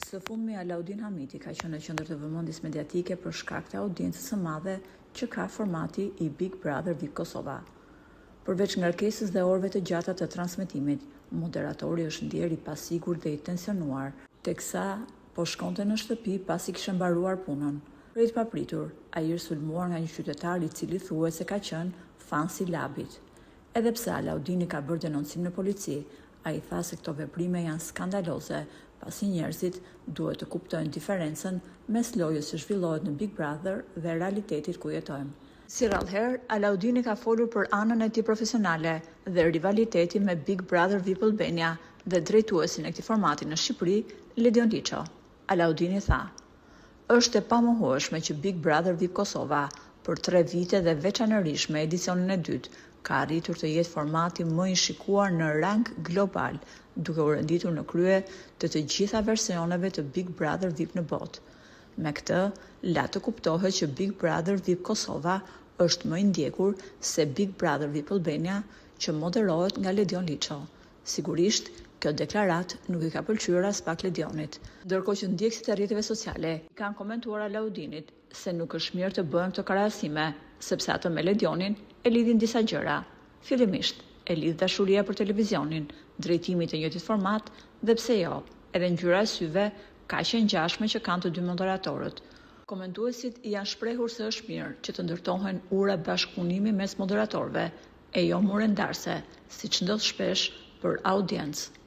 Së fundmi, Alaudin Hamiti ka qenë në qendër të vëmendjes mediatike për shkak të audiencës së madhe që ka formati i Big Brother VIP Kosova. Përveç ngarkesës dhe orëve të gjata të transmetimit, moderatori është ndjer i pasigur dhe i tensionuar, teksa po shkonte në shtëpi pasi kishte mbaruar punën. Krejt papritur, ai është sulmuar nga një qytetar i cili thuhet se ka qenë fan i Labit. Edhe pse Alaudini ka bërë denoncim në polici, ai tha se këto veprime janë skandaloze, pasi njerëzit duhet të kuptojnë diferencën mes lojës që zhvillohet në Big Brother dhe realitetit ku jetojmë. Si rrallëherë, Alaudini ka folur për anën e tij profesionale dhe rivalitetin me Big Brother VIP Albania dhe drejtuesin e këtij formati në Shqipëri, Ledion Liço. Alaudini tha: "Është e pamohueshme që Big Brother VIP Kosova për 3 vite dhe veçanërisht me edicionin e dytë ka arritur të jetë formati më i shikuar në rang global, duke u renditur në krye të gjitha versioneve të Big Brother VIP në botë. Me këtë, la të kuptohet që Big Brother VIP Kosova është më i ndjekur se Big Brother VIP Albania, që moderohet nga Ledion Liço. Sigurisht, kjo deklarat nuk i ka pëlqyer as pak Ledionit. Ndërkohë që ndjekësit e rrjeteve sociale kanë komentuar Alaudinit se nuk është mirë të bëhen këto krahasime, sepse ato me Ledionin e lidhin disa gjëra. Fillimisht, e lidh dashuria për televizionin, drejtimi të njëjtit format dhe pse jo, edhe ngjyra e syve kaq e ngjashme që kanë të dy moderatorët. Komentuesit janë shprehur se është mirë që të ndërtohen ura bashkëpunimi mes moderatorëve, e jo mure ndarse, siç ndodh shpesh për audiencë.